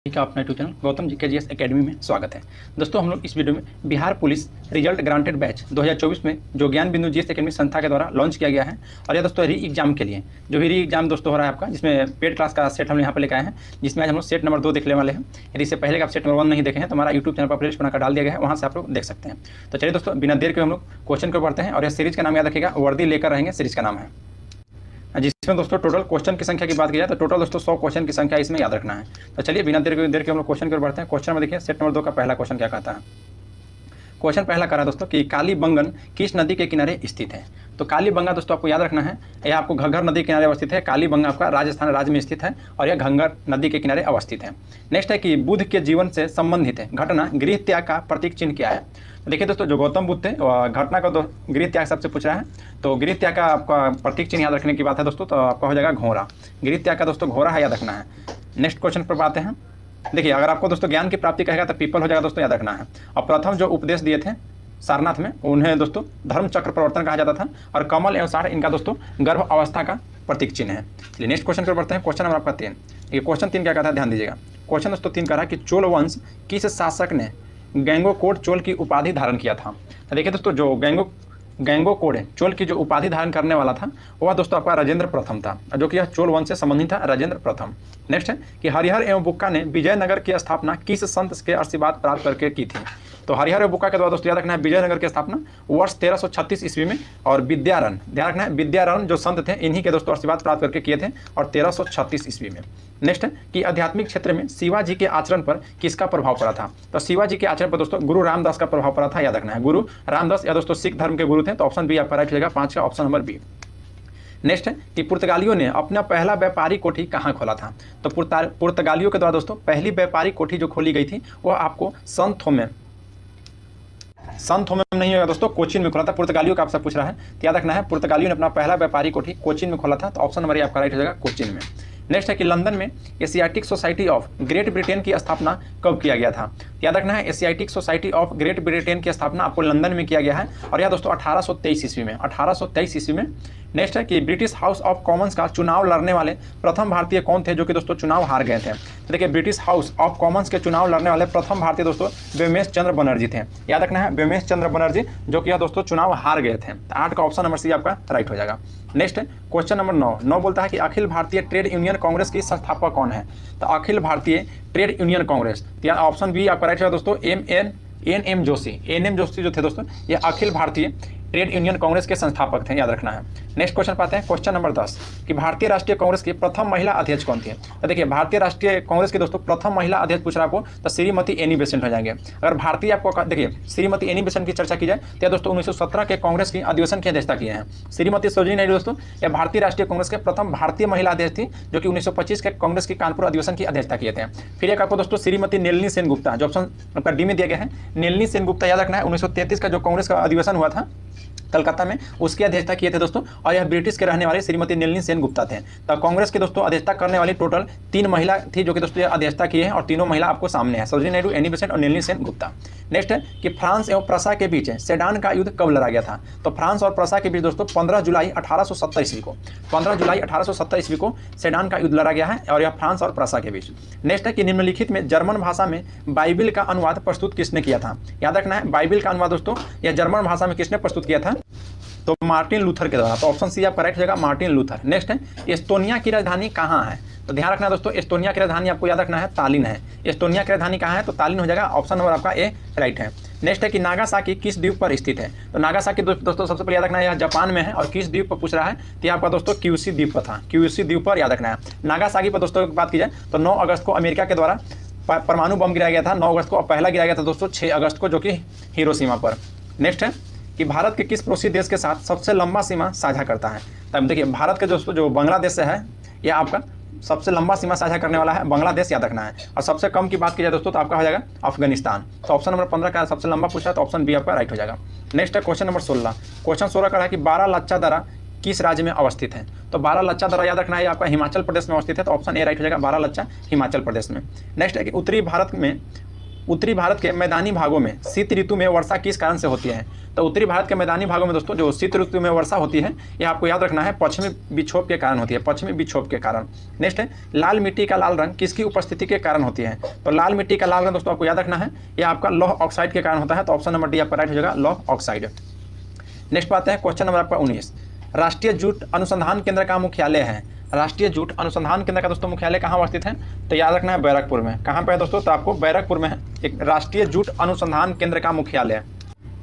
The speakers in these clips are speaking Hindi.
का अपना यूट्यूब चैनल गौतम जी के जी एस अकेडमी में स्वागत है। दोस्तों हम लोग इस वीडियो में Bihar police result granted batch 2024 में जो ज्ञान बिंदु जी एस अकेडमी संस्था के द्वारा लॉन्च किया गया है और यह दोस्तों री एग्जाम के लिए जो भी री एग्जाम दोस्तों हो रहा है आपका, जिसमें पेड क्लास का सेट हम यहाँ पर लेकर आए हैं, जिसमें आज हम लोग सेट नंबर 2 देखने वाले हैं। यदि इससे पहले का आप सेट नंबर 1 नहीं देखे हैं तो हमारा यूट्यूब चैनल पर प्लेलिस्ट बनाकर डाल दिया गया है, वहाँ से आप लोग देख सकते हैं। तो चलिए दोस्तों बिना देर के हम लोग क्वेश्चन को पढ़ते हैं और यह सीरीज का नाम याद रखिएगा, वर्दी लेकर रहेंगे सीरीज का नाम है, जिसमें दोस्तों टोटल क्वेश्चन की संख्या की बात की जाए तो टोटल दोस्तों 100 क्वेश्चन की संख्या इसमें याद रखना है। तो चलिए बिना देर के हम लोग क्वेश्चन की ओर बढ़ते हैं। क्वेश्चन में देखिए सेट नंबर 2 का पहला क्वेश्चन क्या कहता है। क्वेश्चन पहला कह रहा है दोस्तों कि कालीबंगन किस नदी के किनारे स्थित है। तो कालीबंगा दोस्तों आपको याद रखना है, यह आपको घग्गर नदी के किनारे अवस्थित है। कालीबंगा आपका राजस्थान राज्य में स्थित है और यह घग्गर नदी के किनारे अवस्थित है। नेक्स्ट है कि बुद्ध के जीवन से संबंधित है घटना गृह त्याग का प्रतीक चिन्ह क्या है। देखिए दोस्तों जो गौतम बुद्ध थे घटना का गृह त्याग सबसे पूछ रहा है, तो गृह त्याग का आपका प्रतीक चिन्ह याद रखने की बात है दोस्तों, तो आपका हो जाएगा घोड़ा। गृह त्याग का दोस्तों घोड़ा है, याद रखना है। नेक्स्ट क्वेश्चन पर आते हैं। देखिए अगर आपको दोस्तों ज्ञान की प्राप्ति कहेगा तो पीपल हो जाएगा दोस्तों, याद रखना है। और प्रथम जो उपदेश दिए थे सारनाथ में उन्हें दोस्तों धर्म चक्र प्रवर्तन कहा जाता था और कमल एवं सार इनका दोस्तों गर्भ अवस्था का प्रतीक चिन्ह है। चलिए नेक्स्ट क्वेश्चन पर बढ़ते हैं। क्वेश्चन नंबर आपका 3। ये क्वेश्चन 3 क्या कहता है, ध्यान दीजिएगा। क्वेश्चन दोस्तों 3 कह रहा है कि चोल वंश किस शासक ने गंगोकोट चोल की उपाधि धारण किया था। तो देखिए दोस्तों जो गंगोकोट चोल की जो उपाधि धारण करने वाला था वह दोस्तों आपका राजेंद्र प्रथम था, जो कि यह चोल वंश से संबंधित था, राजेंद्र प्रथम। नेक्स्ट है कि हरिहर एवं बुक्का ने विजयनगर की स्थापना किस संत के आशीर्वाद प्राप्त करके की थी। तो हरिहर एवं बुक्का के द्वारा दोस्तों याद रखना है विजयनगर की स्थापना वर्ष 1336 ईस्वी में, और विद्यारण ध्यान रखना है, विद्यारण जो संत थे इन्हीं के दोस्तों आशीर्वाद प्राप्त करके किए थे और 1336 ईस्वी में। नेक्स्ट है कि आध्यात्मिक क्षेत्र में शिवाजी के आचरण पर किसका प्रभाव पड़ा था। तो शिवाजी के आचरण पर दोस्तों गुरु रामदास का प्रभाव पड़ा था, याद रखना है। गुरु रामदास या दोस्तों सिख धर्म के गुरु थे, तो ऑप्शन बी आपका राइट हो जाएगा, 5 का ऑप्शन नंबर बी। नेक्स्ट है कि पुर्तगालियों ने अपना पहला व्यापारिक कोठी कहाँ खोला था। तो पुर्तगालियों के द्वारा दोस्तों पहली व्यापारिक कोठी जो खोली गई थी वह आपको संत होमे नहीं होगा दोस्तों, कोचीन में खोला था। पुर्तगालियों का आपसे पूछ रहा है तो याद रखना है पुर्तगालियों ने अपना पहला व्यापारिक कोठी कोचीन में खोला था, तो ऑप्शन नंबर ए आपका राइट हो जाएगा, कोचीन में। नेक्स्ट है कि लंदन में Asiatic society of great Britain की स्थापना कब किया गया था। याद रखना है Asiatic society of great Britain की स्थापना आपको लंदन में किया गया है और यह दोस्तों 1823 ईस्वी में, 1823 ईस्वी में। नेक्स्ट है कि ब्रिटिश हाउस ऑफ कॉमन्स का चुनाव लड़ने वाले प्रथम भारतीय कौन थे जो कि दोस्तों चुनाव हार गए थे। तो देखिए ब्रिटिश हाउस ऑफ कॉमन्स के चुनाव लड़ने वाले प्रथम भारतीय दोस्तों व्योमेश चंद्र बनर्जी थे, याद रखना है व्योमेश चंद्र बनर्जी, जो कि यह दोस्तों चुनाव हार गए थे। 8 का ऑप्शन नंबर सी आपका राइट हो जाएगा। नेक्स्ट है क्वेश्चन नंबर 9 बोलता है कि अखिल भारतीय ट्रेड यूनियन कांग्रेस की संस्थापक कौन है। तो Akhil Bharatiya trade union Congress, option B आपका राइट है दोस्तों, एन एम जोशी जो थे दोस्तों ये अखिल भारतीय ट्रेड यूनियन कांग्रेस के संस्थापक थे, याद रखना है। नेक्स्ट क्वेश्चन पाते हैं। क्वेश्चन नंबर 10 कि भारतीय राष्ट्रीय कांग्रेस की प्रथम महिला अध्यक्ष कौन थी। तो देखिए भारतीय राष्ट्रीय कांग्रेस के दोस्तों प्रथम महिला अध्यक्ष पूछ रहा आपको तो श्रीमती एनी बेसेंट हो जाएंगे। अगर भारतीय आपको देखिए श्रीमती एनी बेसेंट की चर्चा की जाए तो दोस्तों 1917 के कांग्रेस की अधिवेशन की अध्यक्षता किए हैं। श्रीमती सरोजिनी नायडू दोस्तों यह भारतीय राष्ट्रीय कांग्रेस के प्रथम भारतीय महिला अध्यक्ष थी, जो कि 1925 के कांग्रेस की कानपुर अधिवेशन की अध्यक्षता किए थे। फिर एक आपको दोस्तों श्रीमती नलिनी सेनगुप्ता, जो ऑप्शन आपका डी में दिया गया है, नलिनी सेनगुप्ता याद रखना है 1933 का जो कांग्रेस का अधिवेशन हुआ था कलकत्ता में उसकी अध्यक्षता किए थे दोस्तों, और यह ब्रिटिश के रहने वाले श्रीमती नलिनी सेनगुप्ता थे। तो कांग्रेस के दोस्तों अध्यक्षता करने वाली टोटल 3 महिला थी जो कि दोस्तों अध्यक्षता किए हैं, और तीनों महिला आपको सामने है, सरोजिनी नायडू, एनी बेसेंट और नलिनी सेनगुप्ता। नेक्स्ट है कि फ्रांस एवं प्रसा के बीच सेडान का युद्ध कब लड़ा गया था। तो फ्रांस और प्रसा के बीच दोस्तों 15 जुलाई 1870 ईस्वी को, 15 जुलाई 1870 ईस्वी को सेडान का युद्ध लड़ा गया है, और यह फ्रांस और प्रसा के बीच। नेक्स्ट है कि निम्नलिखित में जर्मन भाषा में बाइबिल का अनुवाद प्रस्तुत किसने किया था। याद रखना है बाइबिल का अनुवाद दोस्तों यह जर्मन भाषा में किसने प्रस्तुत किया था, तो मार्टिन लूथर के द्वारा। तो ऑप्शन सी आप करेक्ट हो जाएगा, मार्टिन लूथर। नेक्स्ट है एस्टोनिया की राजधानी कहाँ है। तो ध्यान रखना दोस्तों एस्टोनिया की राजधानी आपको याद रखना है तालिन है। एस्टोनिया की राजधानी कहाँ है, तो तालिन हो जाएगा, ऑप्शन नंबर आपका ए राइट है। नेक्स्ट है कि नागासाकी किस द्वीप पर स्थित है। तो नागासाकी दोस्तों सबसे पहले याद रखना है यह जापान में है, और किस द्वीप पर पूछ रहा है तो आपका दोस्तों क्यूसी द्वीप पर था, क्यूसी द्वीप पर याद रखना है। नागासाकी पर दोस्तों बात की जाए तो 9 अगस्त को अमेरिका के द्वारा परमाणु बम गिराया गया था, 9 अगस्त को, और पहला गिराया गया था दोस्तों 6 अगस्त को, जो कि हिरोशिमा पर। नेक्स्ट है कि भारत के किस पड़ोसी देश के साथ सबसे लंबा सीमा साझा करता है। तब देखिए भारत के दोस्तों जो बांग्लादेश से है यह आपका सबसे लंबा सीमा साझा करने वाला है बांग्लादेश, याद रखना है। और सबसे कम की बात की जाए दोस्तों तो आपका हो जाएगा अफगानिस्तान। तो ऑप्शन नंबर 15 का सबसे लंबा पूछा है, तो ऑप्शन बी आपका राइट हो जाएगा। नेक्स्ट है क्वेश्चन नंबर 16। क्वेश्चन 16 का है कि बारालाचा दर्रा किस राज्य में अवस्थित है। तो बारालाचा दर्रा याद रखना है आपका हिमाचल प्रदेश में अवस्थित है, तो ऑप्शन ए राइट हो जाएगा, बारालाचा हिमाचल प्रदेश में। नेक्स्ट है कि उत्तरी भारत में उत्तरी भारत के मैदानी भागों में शीत ऋतु में वर्षा किस कारण से होती है? तो उत्तरी भारत के मैदानी भागों में दोस्तों जो शीत ऋतु में वर्षा होती है, यह आपको याद रखना है पश्चिमी विक्षोभ के कारण होती है, पश्चिमी विक्षोभ के कारण। नेक्स्ट है, लाल मिट्टी का लाल रंग किसकी उपस्थिति के कारण होती है? तो लाल मिट्टी का लाल रंग दोस्तों आपको याद रखना है, यह आपका लौह ऑक्साइड के कारण होता है। तो ऑप्शन नंबर डी आपका राइट हो जाएगा, लौह ऑक्साइड। नेक्स्ट बात है क्वेश्चन नंबर आपका 19, राष्ट्रीय जूट अनुसंधान केंद्र का मुख्यालय है। राष्ट्रीय जूट अनुसंधान केंद्र का दोस्तों मुख्यालय कहाँ अवस्थित है? तो याद रखना है बैरकपुर में। कहाँ पे है दोस्तों? तो आपको बैरकपुर में है एक राष्ट्रीय जूट अनुसंधान केंद्र का मुख्यालय।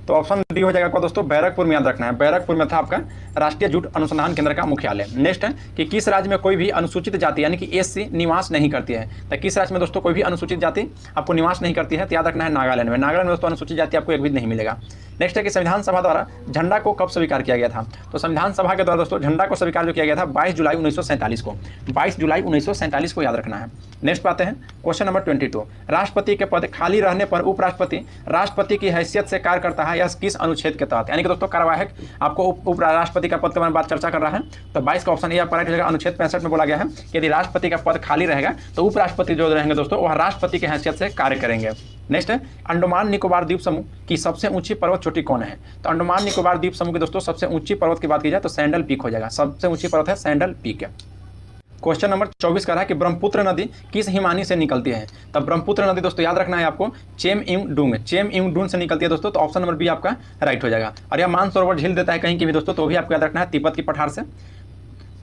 तो ऑप्शन डी हो जाएगा आपका दोस्तों बैरकपुर में, याद रखना है बैरकपुर में था आपका राष्ट्रीय जूट अनुसंधान केंद्र का मुख्यालय। नेक्स्ट है कि किस राज्य में कोई भी अनुसूचित जाति यानी कि एससी निवास नहीं करती है? तो किस राज्य में दोस्तों कोई भी अनुसूचित जाति आपको निवास नहीं करती है? तो याद रखना है नागालैंड में। नागालैंड में दोस्तों अनुसूचित जाति आपको एक भी नहीं मिलेगा। नेक्स्ट है कि संविधान सभा द्वारा झंडा को कब स्वीकार किया गया था? तो संविधान सभा के द्वारा दोस्तों झंडा को स्वीकार जो किया गया था 22 जुलाई 1947 को, 22 जुलाई 1947 को याद रखना है। नेक्स्ट बात है क्वेश्चन नंबर 22, राष्ट्रपति के पद खाली रहने पर उपराष्ट्रपति राष्ट्रपति की हैसियत से कार्य करता है, यह किस अनुच्छेद के तहत? यानी कि दोस्तों कार्यवाहक आपको उपराष्ट्रपति का पद के बारे में बात चर्चा कर रहा है। तो 22 का ऑप्शन ए आपका राइट हो जाएगा। अनुच्छेद 65 में बोला गया है कि यदि राष्ट्रपति का पद खाली रहेगा तो उपराष्ट्रपति जो रहेंगे दोस्तों वह राष्ट्रपति की हैसियत से कार्य करेंगे। नेक्स्ट है, अंडमान निकोबार द्वीप समूह की सबसे ऊंची पर्वत चोटी कौन है? तो अंडमान निकोबार द्वीप समूह की दोस्तों सबसे ऊंची पर्वत की बात की जाए तो सैंडल पीक हो जाएगा, सबसे ऊंची पर्वत है सैंडल पीक। क्वेश्चन नंबर 24 का रहा है कि ब्रह्मपुत्र नदी किस हिमानी से निकलती है? तब ब्रह्मपुत्र नदी दोस्तों याद रखना है आपको चेमइंगडूंग से निकलती है दोस्तों। तो ऑप्शन नंबर बी आपका राइट हो जाएगा। और यह मानसरोवर झील देता है कहीं की भी दोस्तों, तो भी आपको याद रखना है तिब्बत की पठार से।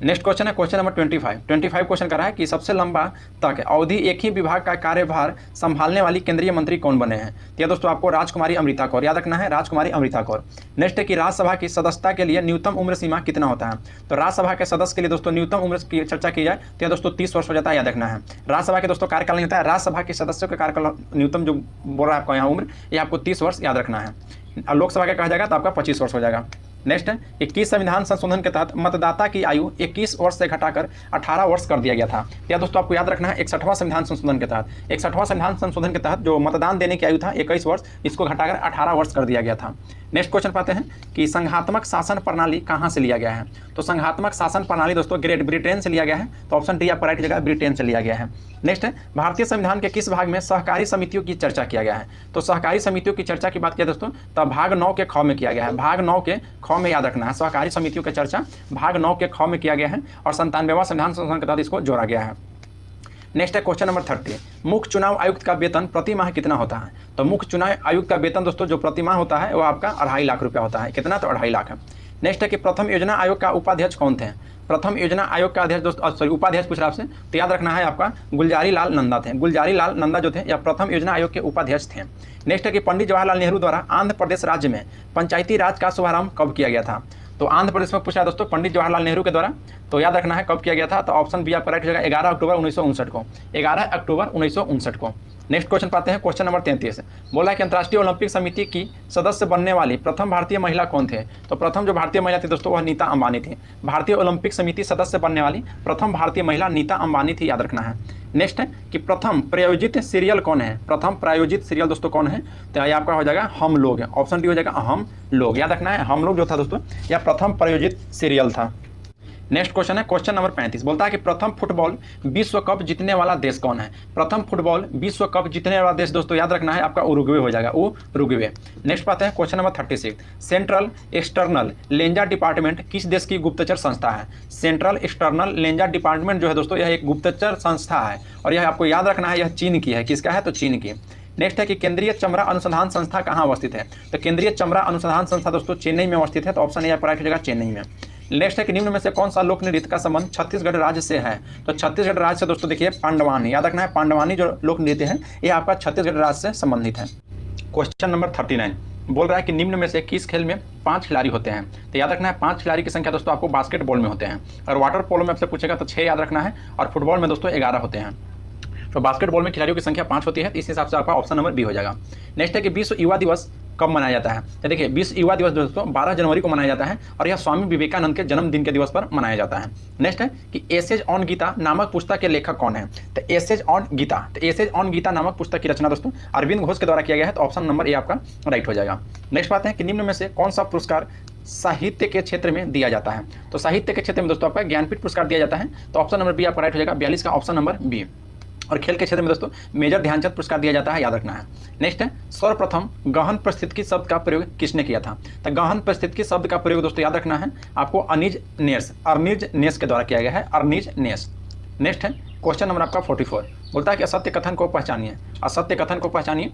नेक्स्ट क्वेश्चन है क्वेश्चन नंबर 25 क्वेश्चन कर रहा है कि सबसे लंबा तक अवधि एक ही विभाग का कार्यभार संभालने वाली केंद्रीय मंत्री कौन बने हैं? तो यह दोस्तों आपको राजकुमारी अमृता कौर, याद रखना है राजकुमारी अमृता कौर। नेक्स्ट है कि राज्यसभा की सदस्यता के लिए न्यूनतम उम्र सीमा कितना होता है? तो राज्यसभा के सदस्य के लिए दोस्तों न्यूनतम उम्र की चर्चा की जाए तो यह दोस्तों 30 वर्ष हो जाता है, याद रखना है। राज्यसभा के दोस्तों कार्यकाल नहीं होता है, राज्यसभा के सदस्यों का कार्यकाल न्यूनतम जो बोल रहा है आपको यहाँ उम्र, यह आपको 30 वर्ष याद रखना है। और लोकसभा का कहा जाएगा तो आपका 25 वर्ष हो जाएगा। नेक्स्ट है 21 संविधान संशोधन के तहत मतदाता की आयु 21 वर्ष से घटाकर 18 वर्ष कर दिया गया था। या दोस्तों आपको याद रखना है 61वां संविधान संशोधन के तहत, 61वां संविधान संशोधन के तहत जो मतदान देने की आयु था 21 वर्ष, इसको घटाकर 18 वर्ष कर दिया गया था। नेक्स्ट क्वेश्चन पाते हैं कि संघात्मक शासन प्रणाली कहाँ से लिया गया है? तो संघात्मक शासन प्रणाली दोस्तों ग्रेट ब्रिटेन से लिया गया है। तो ऑप्शन डी आपका राइट जगह ब्रिटेन से लिया गया है। नेक्स्ट है भारतीय संविधान के किस भाग में सहकारी समितियों की चर्चा किया गया है? तो सहकारी समितियों की चर्चा की बात किया दोस्तों तो भाग 9 के ख में किया गया है, भाग 9 के ख में याद रखना है। सहकारी समितियों की चर्चा भाग 9 के ख में किया गया है और 97वां संविधान संशोधन के तहत इसको जोड़ा गया है। नेक्स्ट है क्वेश्चन नंबर 30, मुख्य चुनाव आयुक्त का वेतन प्रति माह कितना होता है? तो मुख्य चुनाव आयुक्त का वेतन दोस्तों जो प्रति माह होता है वो आपका 2.5 लाख रुपया होता है। कितना? तो 2.5 लाख है। नेक्स्ट है कि प्रथम योजना आयोग का उपाध्यक्ष कौन थे? प्रथम योजना आयोग का अध्यक्ष दोस्तों सॉरी उपाध्यक्ष पूछ रहा आपसे, तो याद रखना है आपका गुलजारी लाल नंदा थे। गुलजारी लाल नंदा जो थे या प्रथम योजना आयोग के उपाध्यक्ष थे। नेक्स्ट है कि पंडित जवाहरलाल नेहरू द्वारा आंध्र प्रदेश राज्य में पंचायती राज का शुभारंभ कब किया गया था? तो आंध्र प्रदेश में पूछा दोस्तों पंडित जवाहरलाल नेहरू के द्वारा, तो याद रखना है कब किया गया था। तो ऑप्शन बी आपका राइट हो जाएगा 11 अक्टूबर 1959 को, 11 अक्टूबर 1959 को। नेक्स्ट क्वेश्चन पाते हैं क्वेश्चन नंबर 33, बोला कि अंतर्राष्ट्रीय ओलंपिक समिति की सदस्य बनने वाली प्रथम भारतीय महिला कौन थे? तो प्रथम जो भारतीय महिला थी दोस्तों वह नीता अंबानी थी। भारतीय ओलंपिक समिति सदस्य बनने वाली प्रथम भारतीय महिला नीता अंबानी थी, याद रखना है। नेक्स्ट है कि प्रथम प्रायोजित सीरियल कौन है? प्रथम प्रायोजित सीरियल दोस्तों कौन है? तो ये आपका हो जाएगा हम लोग, ऑप्शन डी हो जाएगा हम लोग, याद रखना है हम लोग जो था दोस्तों यह प्रथम प्रायोजित सीरियल था। नेक्स्ट क्वेश्चन है क्वेश्चन नंबर 35, बोलता है कि प्रथम फुटबॉल विश्व कप जीतने वाला देश कौन है? प्रथम फुटबॉल विश्व कप जीतने वाला देश दोस्तों याद रखना है आपका उरुग्वे हो जाएगा, उरुग्वे। नेक्स्ट पाते हैं question number 36, central external Lenja department किस देश की गुप्तचर संस्था है? सेंट्रल एक्सटर्नल लेंजा डिपार्टमेंट जो है दोस्तों यह एक गुप्तचर संस्था है और यह आपको याद रखना है यह चीन की है। किसका है? तो चीन की। नेक्स्ट है कि केंद्रीय चमड़ा अनुसंधान संस्था कहाँ अवस्थित है? तो केंद्रीय चमड़ा अनुसंधान संस्था दोस्तों चेन्नई में अवस्थित है। तो ऑप्शन ए राइट हो जाएगा चेन्नई में। नेक्स्ट है कि निम्न में से कौन सा लोक नृत्य का संबंध छत्तीसगढ़ राज्य से है? तो छत्तीसगढ़ राज्य से दोस्तों देखिए पांडवानी, याद रखना है पांडवानी जो लोक नृत्य है यह आपका छत्तीसगढ़ राज्य से संबंधित है। क्वेश्चन नंबर 39 बोल रहा है कि निम्न में से किस खेल में 5 खिलाड़ी होते हैं? तो याद रखना है 5 खिलाड़ी की संख्या दोस्तों आपको बास्केटबॉल में होते हैं और वाटर पोलो में आपसे पूछेगा तो 6 याद रखना है और फुटबॉल में दोस्तों 11 होते हैं। तो बास्केटबॉल में खिलाड़ियों की संख्या 5 होती है, इस हिसाब से आपका ऑप्शन नंबर बी हो जाएगा। नेक्स्ट है कि विश्व युवा दिवस कब मनाया जाता है? तो देखिए विश्व युवा दिवस दोस्तों 12 जनवरी को मनाया जाता है और यह स्वामी विवेकानंद के जन्मदिन के दिवस पर मनाया जाता है। नेक्स्ट है कि एसेज ऑन गीता नामक पुस्तक के लेखक कौन है? तो एसेज ऑन गीता, तो एसेज ऑन गीता नामक पुस्तक की रचना दोस्तों अरविंद घोष के द्वारा किया गया है। तो ऑप्शन नंबर ए आपका राइट हो जाएगा। नेक्स्ट बात है कि निम्न में से कौन सा पुरस्कार साहित्य के क्षेत्र में दिया जाता है? तो साहित्य के क्षेत्र में दोस्तों आपका ज्ञानपीठ पुरस्कार दिया जाता है। तो ऑप्शन नंबर बी आपका राइट हो जाएगा, 42 का ऑप्शन नंबर बी। और खेल के क्षेत्र में दोस्तों मेजर ध्यानचंद पुरस्कार दिया जाता है, याद रखना है। नेक्स्ट है सर्वप्रथम गहन परिस्थितिकी शब्द का प्रयोग किसने किया था? तो गहन परिस्थितिकी शब्द का प्रयोग दोस्तों याद रखना है आपको अर्निज नेस के द्वारा किया गया है, अर्निज नेस। नेक्स्ट है क्वेश्चन नंबर आपका 44, बोलता है कि असत्य कथन को पहचानिए। असत्य कथन को पहचानिए।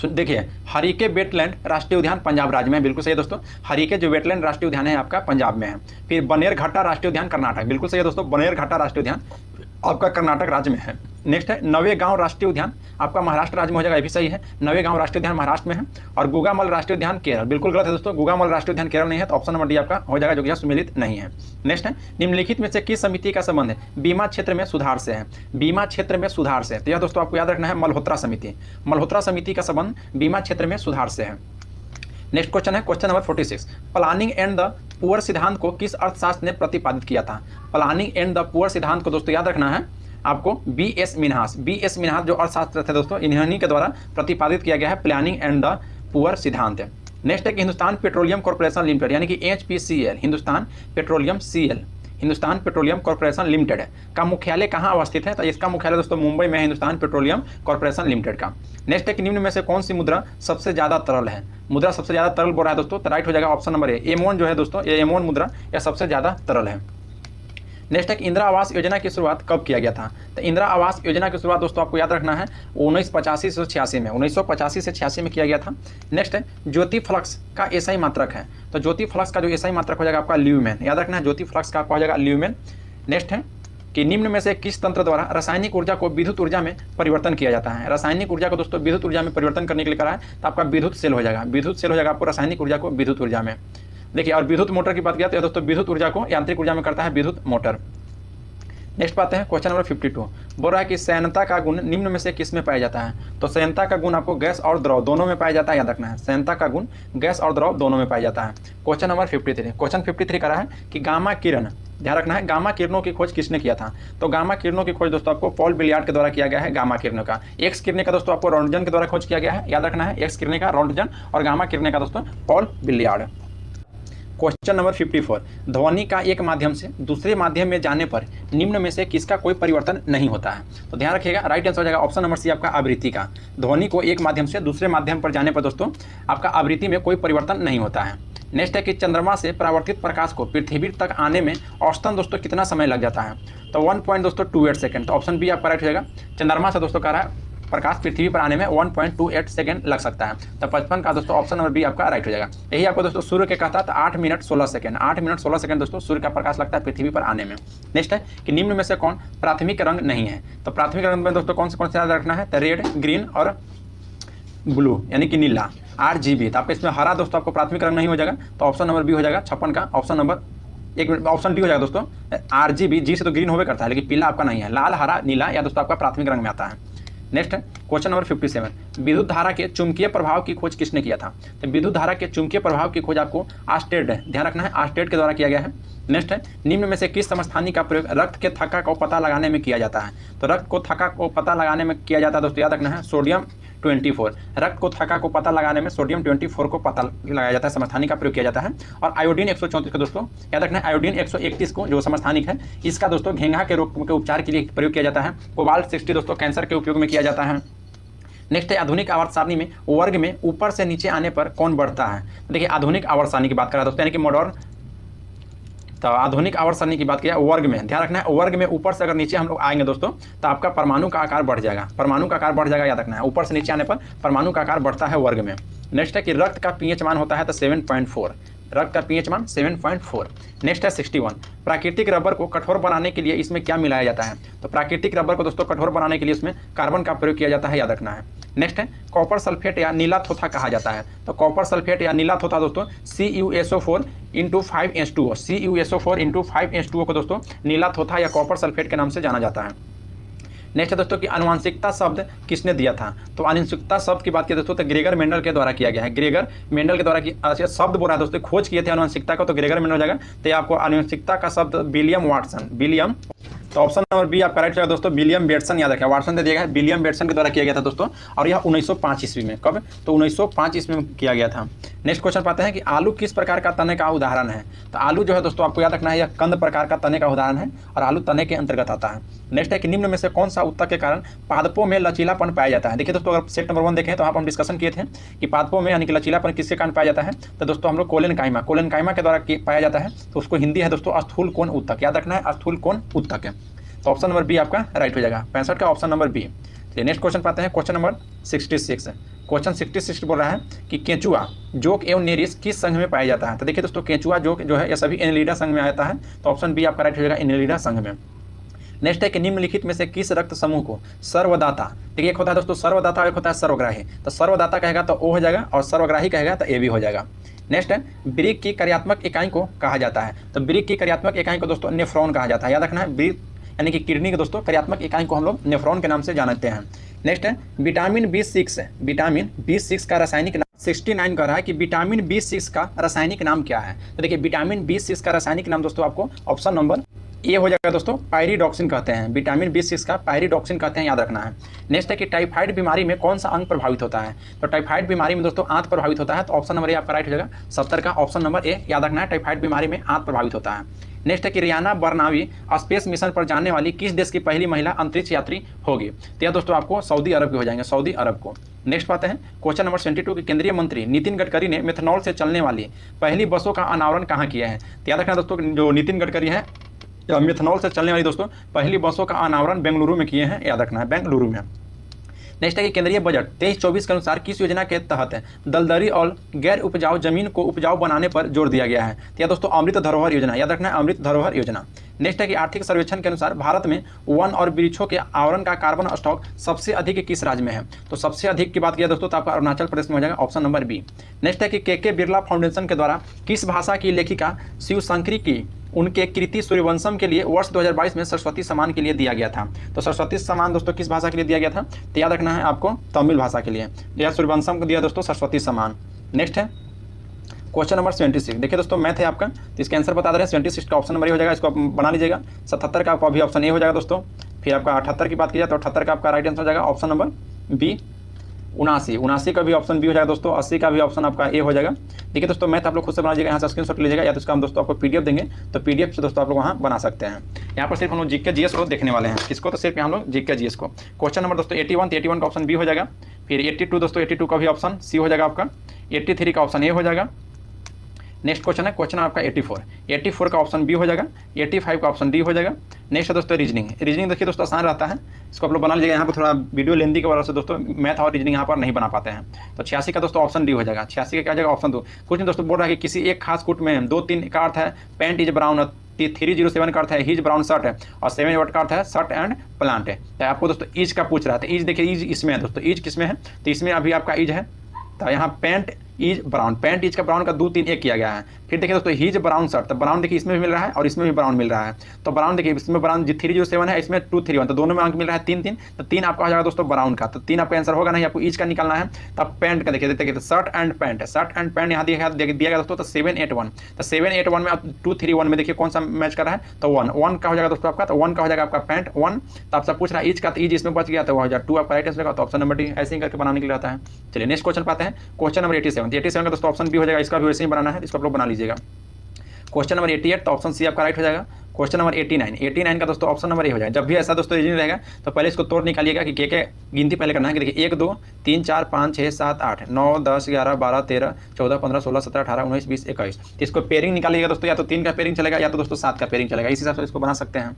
देखिए हरिके वेटलैंड राष्ट्रीय उद्यान पंजाब राज्य में, बिल्कुल सही है दोस्तों। हरिके जो वेटलैंड राष्ट्रीय उद्यान है आपका पंजाब में है। फिर बनेरघट्टा राष्ट्रीय उद्यान कर्नाटक, बिल्कुल सही है दोस्तों। बनेरघट्टा राष्ट्रीय उद्यान आपका कर्नाटक राज्य में है। नेक्स्ट है नवेगांव राष्ट्रीय उद्यान आपका महाराष्ट्र राज्य में हो जाएगा, ये भी सही है। नवेगांव राष्ट्रीय उद्यान महाराष्ट्र में है। और गुगामल राष्ट्रीय उद्यान केरल, बिल्कुल गलत है दोस्तों। गुगामल राष्ट्रीय उद्यान केरल नहीं है, तो ऑप्शन नंबर डी आपका हो जाएगा, जो कि सुमेलित नहीं है। नेक्स्ट है निम्नलिखित में से किस समिति का संबंध है बीमा क्षेत्र में सुधार से है? बीमा क्षेत्र में सुधार से, तो यह दोस्तों आपको याद रखना है मल्होत्रा समिति। मल्होत्रा समिति का संबंध बीमा क्षेत्र में सुधार से है। नेक्स्ट क्वेश्चन है question number 46, planning and the poor सिद्धांत को किस अर्थशास्त्र ने प्रतिपादित किया था? प्लानिंग एंड द पुअर सिद्धांत को दोस्तों याद रखना है आपको बी.एस. मिन्हास जो अर्थशास्त्र थे दोस्तों, इन्हीं के द्वारा प्रतिपादित किया गया है प्लानिंग एंड द पुअर सिद्धांत। नेक्स्ट है कि हिंदुस्तान पेट्रोलियम कॉर्पोरेशन लिमिटेड यानी कि HPCL, Hindustan petroleum corporation limited का मुख्यालय कहाँ अवस्थित है? तो इसका मुख्यालय दोस्तों मुंबई में है, हिंदुस्तान पेट्रोलियम कॉर्पोरेशन लिमिटेड का। नेक्स्ट है कि निम्न में से कौन सी मुद्रा सबसे ज्यादा तरल है? मुद्रा सबसे ज्यादा तरल बोल रहा है दोस्तों, तो राइट हो जाएगा ऑप्शन नंबर ए, M1 जो है दोस्तों, ये M1 मुद्रा यह सबसे ज्यादा तरल है। नेक्स्ट है कि इंदिरा आवास योजना की शुरुआत कब किया गया था? तो इंदिरा आवास योजना की शुरुआत दोस्तों आपको याद रखना है 1985 से 86 में, 1985 से 86 में किया गया था। नेक्स्ट है ज्योति फ्लक्स का एसआई मात्रक है, तो ज्योति फ्लक्स का जो एसआई मात्रक हो जाएगा आपका ल्यूमेन, याद रखना है ज्योति फ्लक्स का आपका हो जाएगा ल्यूमेन। नेक्स्ट है कि निम्न में से किस तंत्र द्वारा रासायनिक ऊर्जा को विद्युत ऊर्जा में परिवर्तन किया जाता है? रासायनिक ऊर्जा को दोस्तों विद्युत ऊर्जा में परिवर्तन करने के लिए करा है, तो आपका विद्युत सेल हो जाएगा, विद्युत सेल हो जाएगा आपको रासायनिक ऊर्जा को विद्युत ऊर्जा में। देखिए और विद्युत मोटर की बात किया तो दोस्तों विद्युत ऊर्जा को यांत्रिक ऊर्जा में करता है विद्युत मोटर। नेक्स्ट बात है क्वेश्चन नंबर 52, बोल रहा है कि संयंत्रता का गुण निम्न में से किस में पाया जाता है? तो संयंत्रता का गुण आपको गैस और द्रव दोनों में पाया जाता है, याद रखना है संयंत्रता का गुण गैस और द्रव दोनों में पाया जाता है। क्वेश्चन नंबर 53, क्वेश्चन 53 करा है कि गामा किरण, ध्यान रखना है गामा किरणों की खोज किसने किया था? तो गामा किरणों की खोज दोस्तों आपको पॉल बिलियार्ड के द्वारा किया गया है। गामा किरणों का एक्स किरणें का दोस्तों आपको रोंटगन के द्वारा खोज किया गया है, याद रखना है एक्स किरणें का रोंटगन और गामा किरणें का दोस्तों पॉल बिलियार्ड। क्वेश्चन नंबर 54, ध्वनि का एक माध्यम से दूसरे माध्यम में जाने पर निम्न में से किसका कोई परिवर्तन नहीं होता है? तो ध्यान रखिएगा राइट आंसर हो जाएगा ऑप्शन नंबर सी आपका आवृत्ति का। ध्वनि को एक माध्यम से दूसरे माध्यम पर जाने पर दोस्तों आपका आवृत्ति में कोई परिवर्तन नहीं होता है। नेक्स्ट है कि चंद्रमा से परावर्तित प्रकाश को पृथ्वी तक आने में औसतन दोस्तों कितना समय लग जाता है? तो 1.28 सेकंड, तो ऑप्शन बी आपका राइट हो जाएगा। चंद्रमा से दोस्तों कह रहा है प्रकाश पृथ्वी पर आने में 1.28 सेकंड लग सकता है, तो 55 का दोस्तों ऑप्शन नंबर बी आपका राइट हो जाएगा। यही आपको दोस्तों सूर्य के कहता है तो 8 मिनट 16 सेकंड, 8 मिनट 16 सेकंड दोस्तों सूर्य का प्रकाश लगता है पृथ्वी पर आने में। नेक्स्ट है कि निम्न में से कौन प्राथमिक रंग नहीं है? तो प्राथमिक रंग में दोस्तों कौन से याद रखना है? तो रेड, ग्रीन और ब्लू यानी कि नीला, RGB। तो आपको इसमें हरा दोस्तों आपको प्राथमिक रंग नहीं हो जाएगा, तो ऑप्शन नंबर बी हो जाएगा 56 का ऑप्शन नंबर ऑप्शन डी हो जाएगा दोस्तों। RGB जी से तो ग्रीन होवे करता है, लेकिन पीला आपका नहीं है, लाल, हरा, नीला या दोस्तों आपका प्राथमिक रंग में आता है। नेक्स्ट है क्वेश्चन नंबर 57, विद्युत धारा के चुंबकीय प्रभाव की खोज किसने किया था? तो विद्युत धारा के चुंबकीय प्रभाव की खोज आपको आर्स्टेड, ध्यान रखना है आर्स्टेड के द्वारा किया गया है। नेक्स्ट है निम्न में से किस समस्थानिक का प्रयोग रक्त के थक्का को पता लगाने में किया जाता है? तो रक्त को थक्का को पता लगाने में किया जाता है दोस्तों, याद रखना है सोडियम 24, रक्त को थक्का को पता लगाने में सोडियम 24 को पता लगाया जाता है, समस्थानिक का प्रयोग किया जाता है। और आयोडीन 134 का दोस्तों याद रखना है आयोडीन 131 को जो समस्थानिक है इसका दोस्तों घेंघा के रोग के उपचार के लिए प्रयोग किया जाता है। कोबाल्ट 60 दोस्तों कैंसर के उपयोग में किया जाता है। नेक्स्ट है आधुनिक आवर्त सारणी में वर्ग में ऊपर से नीचे आने पर कौन बढ़ता है? देखिए आधुनिक आवर्त सारणी की बात कर रहा है दोस्तों, यानी कि मॉडर्न, तो आधुनिक आवर्त सारणी की बात किया वर्ग में, ध्यान रखना है वर्ग में ऊपर से अगर नीचे हम लोग आएंगे दोस्तों तो आपका परमाणु का आकार बढ़ जाएगा, परमाणु का आकार बढ़ जाएगा, याद रखना है ऊपर से नीचे आने पर परमाणु का आकार बढ़ता है वर्ग में। नेक्स्ट है कि रक्त का pH मान होता है तो 7.4, रक्त का pH मान 7.4। नेक्स्ट है 61, प्राकृतिक रबर को कठोर बनाने के लिए इसमें क्या मिलाया जाता है? तो प्राकृतिक रबर को दोस्तों कठोर बनाने के लिए इसमें कार्बन का प्रयोग किया जाता है, याद रखना है। नेक्स्ट है कॉपर सल्फेट या नीला थोथा कहा जाता है? तो कॉपर सल्फेट या नीला थोथा दोस्तों CuSO4 × 5H2O, CuSO4 × 5H2O को दोस्तों नीला थोथा या कॉपर सल्फेट के नाम से जाना जाता है। नेक्स्ट है दोस्तों कि आनुवंशिकता शब्द किसने दिया था? तो आनुवंशिकता शब्द की बात की दोस्तों तो ग्रेगर मेंडल के द्वारा किया गया है, ग्रेगर मेंडल के द्वारा शब्द बोल रहा है दोस्तों, खोज किए थे आनुवंशिकता को, तो ग्रेगर मेंडल हो जाएगा। तो आपको आनुवंशिकता का शब्द विलियम तो ऑप्शन नंबर बी आपका राइट हो जाएगा दोस्तों, विलियम बेटसन। याद रखिए, वाटसन दे दिया गया है, विलियम बेटसन के द्वारा किया गया था दोस्तों, और यह 1905 ईस्वी में। कब? तो 1905 ईस्वी में किया गया था। नेक्स्ट क्वेश्चन पाते हैं कि आलू किस प्रकार का तने का उदाहरण है। तो आलू जो है दोस्तों आपको याद रखना है, यह कंद प्रकार का तने का उदाहरण है और आलू तने के अंतर्गत आता है। नेक्स्ट है कि निम्न में से कौन सा उत्तक के कारण पादपों में लचीलापन पाया जाता है। देखिए दोस्तों, अगर सेट नंबर 1 देखें तो यहाँ पर हम डिस्कशन किए थे कि पादपों में यानी कि लचीलापन किसके कारण पाया जाता है। तो दोस्तों हम लोग कोलेनकाइमा के द्वारा पाया जाता है। तो उसको हिंदी है दोस्तों स्थूल कोण उत्तक। याद रखना है, स्थूल कोण उत्तक है। तो ऑप्शन नंबर बी आपका राइट हो जाएगा, 65 का ऑप्शन नंबर बी। चलिए नेक्स्ट क्वेश्चन पाते हैं, क्वेश्चन नंबर 66। क्वेश्चन 66 बोल रहा है कि केंचुआ, जोक एवं नेरिस किस संघ में पाया जाता है। तो देखिए दोस्तों, केंचुआ जोक जो है यह सभी एनेलिडा संघ में आता है। तो ऑप्शन बी आपका राइट हो जाएगा, एनेलिडा संघ में। नेक्स्ट है कि निम्नलिखित में से किस रक्त समूह को सर्वदाता, देखिए एक होता है दोस्तों सर्वदाता, एक होता है सर्वग्राही। तो सर्वदाता कहेगा तो ओ हो जाएगा और सर्वग्राही कहेगा तो ए भी हो जाएगा। नेक्स्ट है वृक्क की कार्यात्मक इकाई को कहा जाता है। तो वृक्क की कार्यात्मक इकाई को दोस्तों नेफ्रॉन कहा जाता है। याद रखना है, वृक्क यानी कि किडनी के दोस्तों कार्यात्मक इकाई को हम लोग नेफ्रॉन के नाम से जानते हैं। नेक्स्ट है विटामिन B6। विटामिन B6 का रासायनिक नाम 69 कह रहा है कि विटामिन B6 का रासायनिक नाम क्या है। तो देखिए विटामिन B6 का रासायनिक नाम दोस्तों आपको ऑप्शन नंबर ए हो जाएगा दोस्तों, पायरिडॉक्सिन कहते हैं। विटामिन B6 का पायरिडॉक्सिन कहते हैं, याद रखना है। नेक्स्ट है कि टाइफाइड बीमारी में कौन सा अंग प्रभावित होता है। तो टाइफाइड बीमारी में दोस्तों आंत प्रभावित होता है। तो ऑप्शन नंबर ए आपका राइट हो जाएगा, 70 का ऑप्शन नंबर ए। याद रखना है, टाइफाइड बीमारी में आंत प्रभावित होता है। नेक्स्ट है कि रियाना बर्नावी स्पेस मिशन पर जाने वाली किस देश की पहली महिला अंतरिक्ष यात्री होगी। तो यह दोस्तों आपको सऊदी अरब की हो जाएंगे, सऊदी अरब को। नेक्स्ट पाते हैं क्वेश्चन नंबर 72 कि केंद्रीय मंत्री नितिन गडकरी ने मेथनॉल से चलने वाली पहली बसों का अनावरण कहाँ किया है। तो याद रखना दोस्तों, जो नितिन गडकरी है मिथनॉल से चलने वाली दोस्तों पहली बसों का अनावरण बेंगलुरु में किए हैं। याद रखना है, बेंगलुरु में। नेक्स्ट है कि केंद्रीय बजट 23-24 के अनुसार किस योजना के तहत दलदली और गैर उपजाऊ जमीन को उपजाऊ बनाने पर जोर दिया गया है। तो यह दोस्तों अमृत धरोहर योजना। याद रखना है, अमृत धरोहर योजना। नेक्स्ट है कि आर्थिक सर्वेक्षण के अनुसार भारत में वन और वृक्षों के आवरण का कार्बन स्टॉक सबसे अधिक किस राज्य में है। तो सबसे अधिक की बात किया दोस्तों तो आपका अरुणाचल प्रदेश में हो जाएगा, ऑप्शन नंबर बी। नेक्स्ट है कि के बिरला फाउंडेशन के द्वारा किस भाषा की लेखिका शिवशंकरी की उनके कृति सूर्यवंशम के लिए वर्ष 2022 में सरस्वती सम्मान के लिए दिया गया था। तो सरस्वती सम्मान दोस्तों किस भाषा के लिए दिया गया था। तो याद रखना है आपको तमिल भाषा के लिए। यह सूर्यवंशम को दिया दोस्तों सरस्वती सम्मान। नेक्स्ट है क्वेश्चन नंबर 76। देखिए दोस्तों मैथ है आपका, तो इसका आंसर बता दे रहे हैं। 76 का ऑप्शन नंबर ए हो जाएगा, इसको आप बना लीजिएगा। 77 का आपका भी ऑप्शन ए हो जाएगा दोस्तों। फिर आपका 78 की बात की जाए तो 78 का आपका राइट आंसर हो जाएगा ऑप्शन नंबर बी। 79 का भी ऑप्शन बी हो जाएगा दोस्तों। 80 का भी ऑप्शन आपका ए हो जाएगा। देखिए दोस्तों मैथ आप लोग खुद से बना लीजिएगा, यहाँ से स्क्रीनशॉट लीजिएगा या तो इसका हम दोस्तों आपको पीडीएफ देंगे, तो पीडीएफ से दोस्तों आप लोग वहाँ बना सकते हैं। यहाँ पर सिर्फ हम लोग जीके जीएस को देखने वाले हैं, किसको, तो सिर्फ यहाँ हम लोग जीके जीएस को। क्वेश्चन नंबर दोस्तों 81 का ऑप्शन बी हो जाएगा। फिर 82 दोस्तों 82 का भी ऑप्शन सी हो जाएगा आपका। 83 का ऑप्शन ए हो जाएगा। नेक्स्ट क्वेश्चन है क्वेश्चन आपका 84 का ऑप्शन बी हो जाएगा। 85 का ऑप्शन डी हो जाएगा। नेक्स्ट है दोस्तों रीजनिंग देखिए दोस्तों आसान रहता है, इसको आप लोग बना लीजिएगा। यहाँ पर थोड़ा वीडियो लेंदी की वजह से दोस्तों मैथ और रीजनिंग यहाँ पर नहीं बना पाते हैं। तो 86 का दोस्तों ऑप्शन डी हो जाएगा। 86 का क्या जाएगा ऑप्शन 2। कुछ नहीं दोस्तों बोल रहा है कि किसी एक खास कुट में 2-3 का अर्थ है पैंट इज ब्राउन, 307 का अर्थ है हिज ब्राउन शर्ट है, और 7 का अर्थ है शर्ट एंड प्लांट है। तो आपको दोस्तों ईज का पूछ रहा है। तो ईज देखिए, ईज इसमें है दोस्तों, ईज किसमें है, तो इसमें अभी आपका ईज है। तो यहाँ pant is brown, pant is का ब्राउन का 2-3 एक किया गया है। फिर देखिए दोस्तों हिज ब्राउन शर्ट, तो ब्राउन देखिए इसमें भी मिल रहा है और इसमें भी ब्राउन मिल रहा है। तो ब्राउन देखिए इसमें ब्राउन 307 है, इसमें 231, तो दोनों में अंक मिल रहा है 3-3, तो 3 आपका हो जाएगा दोस्तों ब्राउन का। तो 3 आपका आंसर होगा नहीं, आपको ईज का निकालना है। तब पैंट का देखिए तो शर्ट एंड पैंट यहाँ दिया गया दोस्तों। तो 781, तो 781 में 231 में देखिए कौन सा मैच कर रहा है, तो 1 का हो जाएगा दोस्तों आपका। तो 1 का हो जाएगा आपका पैंट 1। तो आपसे पूछ रहा है ईज का, तो ईज इसमें बच गया, तो वो हो जाएगा 2 आपका राइट आंसर होगा। तो ऑप्शन नंबर डी ऐसे ही करके बनाने के लिए आता है। चलिए नेक्स्ट क्वेश्चन पाते हैं, क्वेश्चन नंबर 87 का दोस्तों ऑप्शन बी हो जाएगा, इसका भी वैसे ही बनाना है, इसको आप लोग बना लीजिएगा। क्वेश्चन नंबर 88 तो ऑप्शन सी आपका राइट हो जाएगा। क्वेश्चन नंबर 89 का दोस्तों ऑप्शन नंबर ए हो जाएगा। जब भी ऐसा दोस्तों रीजनिंग रहेगा तो पहले इसको तोड़ निकालिएगा कि के गिनती पहले करना है कि देखिए 1 2 3 4 5 6 7 8 9 10 11 12 13 14 15 16 17 18 19 20 21। तो इसको पेयरिंग निकालिएगा दोस्तों, या तो 3 का पेयरिंग चलेगा या तो दोस्तों 7 का पेयरिंग चलेगा, इस हिसाब से इसको बना सकते हैं।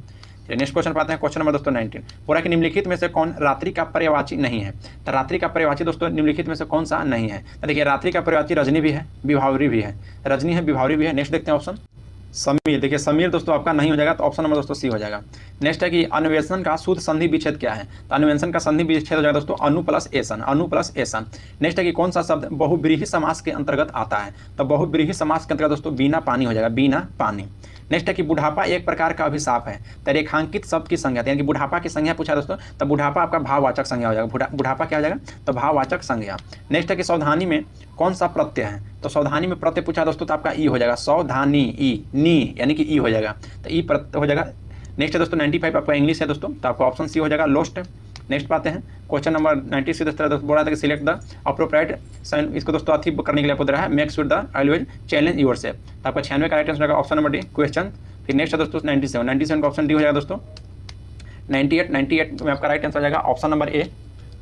नेक्स्ट क्वेश्चन पाते हैं, क्वेश्चन नंबर दोस्तों 19। पूरा कि निम्नलिखित में से कौन रात्रि का पर्यायवाची नहीं है। तो रात्रि का पर्यायवाची दोस्तों निम्नलिखित में से कौन सा नहीं है। तो देखिए रात्रि का पर्यायवाची रजनी भी है, विभावरी भी है, रजनी है, विभावरी भी है। नेक्स्ट देखते हैं ऑप्शन समीर। देखिए समीर दोस्तों आपका नहीं हो जाएगा, तो ऑप्शन नंबर दोस्तों सी हो जाएगा। नेक्स्ट है कि अन्वेषण का शुद्ध संधि विच्छेद क्या है। तो अन्वेषण का संधि विच्छेद हो जाएगा दोस्तों अनु प्लस एसन। नेक्स्ट है कि कौन सा शब्द बहुब्रीहि समास के अंतर्गत आता है। तो बहुब्रीहि समास के अंतर्गत दोस्तों बिना पानी हो जाएगा, बिना पानी। नेक्स्ट है कि बुढ़ापा एक प्रकार का अभिशाप है। तो रेखांकित शब्द की संज्ञा, यानी कि बुढ़ापा की संज्ञा पूछा दोस्तों, तो बुढ़ापा आपका भाववाचक संज्ञा हो जाएगा। बुढ़ापा क्या हो जाएगा, तो भाववाचक संज्ञा। नेक्स्ट है कि सावधानी में कौन सा प्रत्यय है। तो सावधानी में प्रत्यय पूछा दोस्तों तो आपका ई हो जाएगा, सावधानी ई, नी यानी कि ई हो जाएगा। तो ई प्रत्यय हो जाएगा नेक्स्ट है दोस्तों 95 आपका इंग्लिश है दोस्तों, तो आपका ऑप्शन सी हो जाएगा लोस्ट। नेक्स्ट पाते हैं क्वेश्चन नंबर 96 दोस्तों बोल रहा था कि सिलेक्ट द अप्रोप्राइट साइन, इसको दोस्तों अथी करने के लिए आपको दे रहा है make sure the always challenge your self, तो आपका 96 का राइट आंसर रहेगा ऑप्शन नंबर डी क्वेश्चन। फिर नेक्स्ट है दोस्तों 97 का ऑप्शन डी हो जाएगा दोस्तों। 98 में आपका राइट आंसर हो जाएगा ऑप्शन नंबर ए।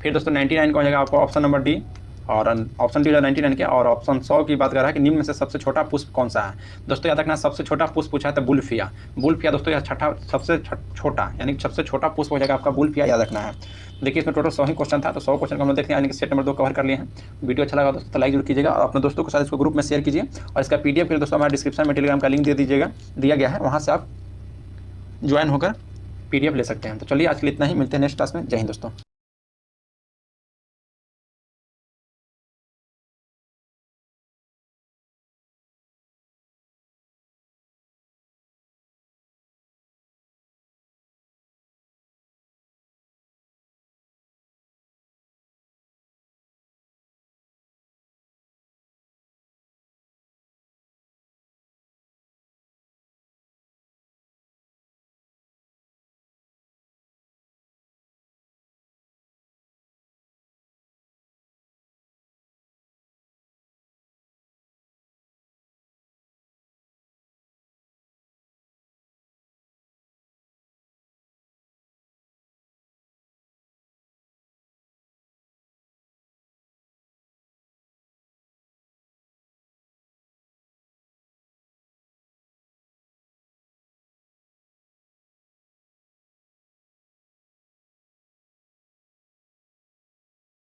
फिर दोस्तों 99 का हो जाएगा आपको ऑप्शन नंबर डी, और ऑप्शन डी हो जाएगा 99 के। और ऑप्शन 100 की बात कर रहा है कि निम्न में से सबसे छोटा पुष्प कौन सा है। दोस्तों याद रखना सबसे छोटा पुष्प पूछा है तो बुल्फिया। बुल्फिया दोस्तों यह छठा सबसे छोटा यानी कि सबसे छोटा पुष्प हो जाएगा आपका बुल्फिया, याद रखना है। देखिए इसमें टोटल 100 ही क्वेश्चन था, तो 100 क्वेश्चन को हम देखते हैं, यानी कि सेट नंबर 2 कवर कर लिए हैं। वीडियो अच्छा लगा दोस्तों तो लाइक जरूर कीजिएगा और अपने दोस्तों के साथ इसको ग्रुप में शेयर कीजिए। और इसका PDF फिर दोस्तों हमारे डिस्क्रिप्शन में टेलीग्राम का लिंक दिया गया है, वहाँ से आप ज्वाइन होकर PDF ले सकते हैं। तो चलिए आज के लिए इतना ही, मिलते हैं नेक्स्ट क्लास में। जय हिंद दोस्तों।